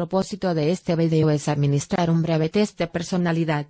propósito de este video es administrar un breve test de personalidad.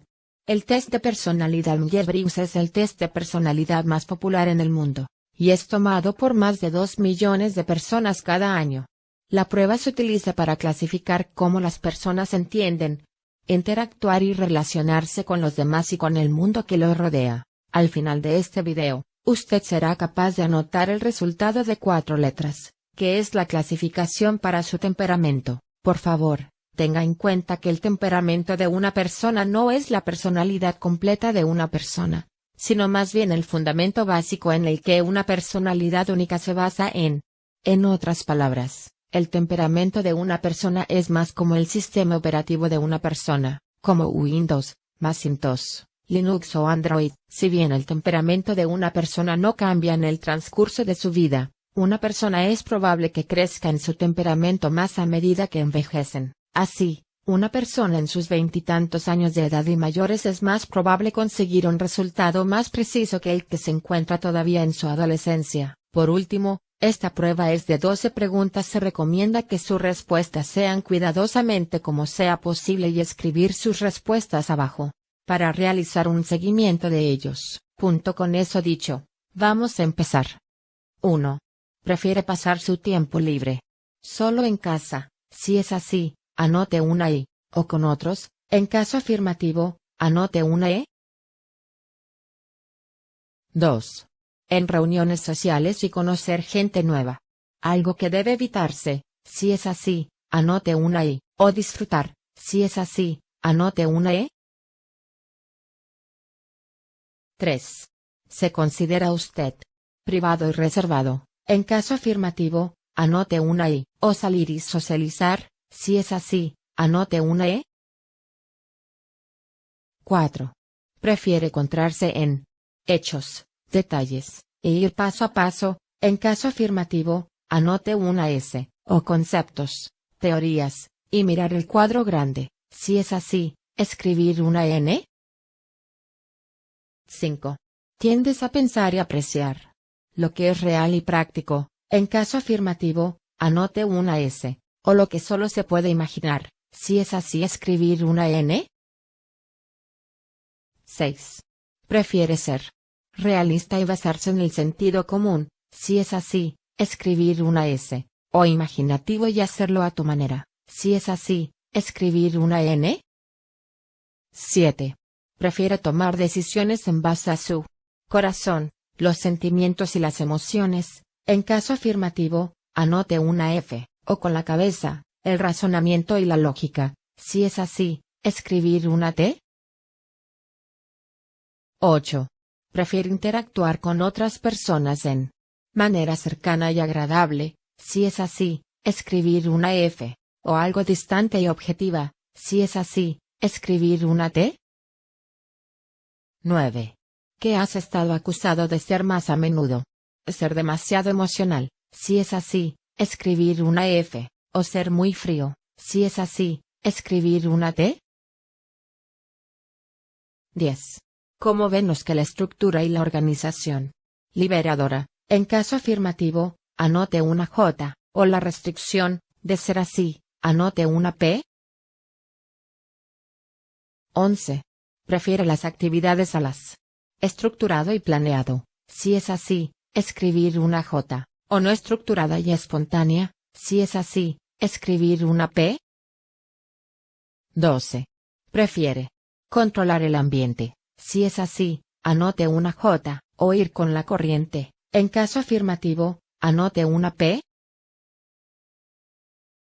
El test de personalidad Myers-Briggs es el test de personalidad más popular en el mundo, y es tomado por más de 2 millones de personas cada año. La prueba se utiliza para clasificar cómo las personas entienden, interactuar y relacionarse con los demás y con el mundo que los rodea. Al final de este video, usted será capaz de anotar el resultado de 4 letras, que es la clasificación para su temperamento. Por favor, tenga en cuenta que el temperamento de una persona no es la personalidad completa de una persona, sino más bien el fundamento básico en el que una personalidad única se basa en. En otras palabras, el temperamento de una persona es más como el sistema operativo de una persona, como Windows, Macintosh, Linux o Android. Si bien el temperamento de una persona no cambia en el transcurso de su vida, una persona es probable que crezca en su temperamento más a medida que envejecen. Así, una persona en sus 20 y tantos años de edad y mayores es más probable conseguir un resultado más preciso que el que se encuentra todavía en su adolescencia. Por último, esta prueba es de 12 preguntas. Se recomienda que sus respuestas sean cuidadosamente como sea posible y escribir sus respuestas abajo, para realizar un seguimiento de ellos. Con eso dicho, vamos a empezar. 1. ¿Prefiere pasar su tiempo libre solo en casa? Si es así, anote una I, o con otros. En caso afirmativo, anote una E. 2. En reuniones sociales y conocer gente nueva. Algo que debe evitarse. Si es así, anote una I, o disfrutar. Si es así, anote una E. 3. ¿Se considera usted privado y reservado? En caso afirmativo, anote una I, o salir y socializar. Si es así, anote una E. 4. ¿Prefiere encontrarse en hechos, detalles, e ir paso a paso? En caso afirmativo, anote una S, o conceptos, teorías, y mirar el cuadro grande. Si es así, escribir una N. 5. ¿Tiendes a pensar y apreciar lo que es real y práctico? En caso afirmativo, anote una S, o lo que solo se puede imaginar. Si es así, escribir una N. 6. ¿Prefiere ser realista y basarse en el sentido común? Si es así, escribir una S, o imaginativo y hacerlo a tu manera. Si es así, escribir una N. 7. ¿Prefiere tomar decisiones en base a su corazón, los sentimientos y las emociones? En caso afirmativo, anote una F, o con la cabeza, el razonamiento y la lógica. Si es así, escribir una T. 8. ¿Prefiere interactuar con otras personas en manera cercana y agradable? Si es así, escribir una F, o algo distante y objetiva. Si es así, escribir una T. 9. ¿Qué has estado acusado de ser más a menudo? Ser demasiado emocional. Si es así, escribir una F, o ser muy frío. Si es así, escribir una T. 10. ¿Cómo vemos que la estructura y la organización liberadora? En caso afirmativo, anote una J, o la restricción, de ser así, anote una P. 11. ¿Prefiere las actividades a las estructurado y planeado? Si es así, escribir una J, o no estructurada y espontánea. Si es así, escribir una P. 12. ¿Prefiere controlar el ambiente? Si es así, anote una J, o ir con la corriente. En caso afirmativo, anote una P.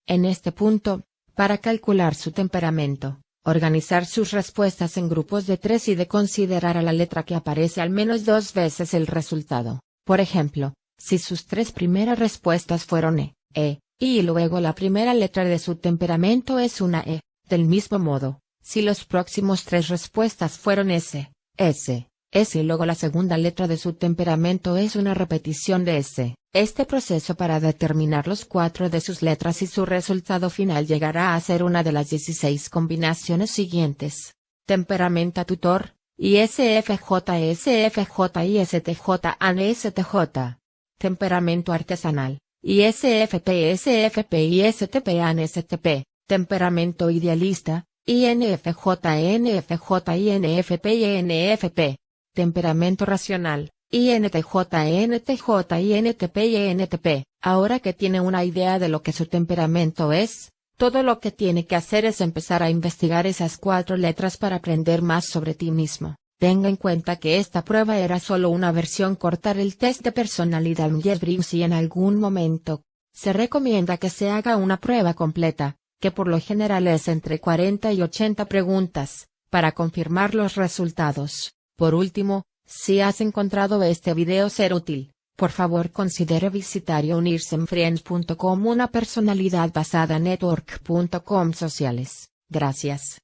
En este punto, para calcular su temperamento, organizar sus respuestas en grupos de 3 y de considerar a la letra que aparece al menos 2 veces el resultado. Por ejemplo, si sus 3 primeras respuestas fueron E, y luego la primera letra de su temperamento es una E, del mismo modo, si los próximos 3 respuestas fueron S y luego la segunda letra de su temperamento es una repetición de S. Este proceso para determinar los 4 de sus letras y su resultado final llegará a ser una de las 16 combinaciones siguientes: temperamento tutor, ISFJ, SFJ, ISTJ, ANSTJ. Temperamento artesanal, ISFP, SFP, ISTP, ANSTP. Temperamento idealista, INFJ, ENFJ, INFP y ENFP. Temperamento racional, INTJ, ENTJ, INTP y ENTP. Ahora que tiene una idea de lo que su temperamento es, todo lo que tiene que hacer es empezar a investigar esas 4 letras para aprender más sobre ti mismo. Tenga en cuenta que esta prueba era solo una versión corta del test de personalidad Myers-Briggs y en algún momento se recomienda que se haga una prueba completa, que por lo general es entre 40 y 80 preguntas, para confirmar los resultados. Por último, si has encontrado este video ser útil, por favor considere visitar y unirse en friends.com, una personalidad basada network.com sociales. Gracias.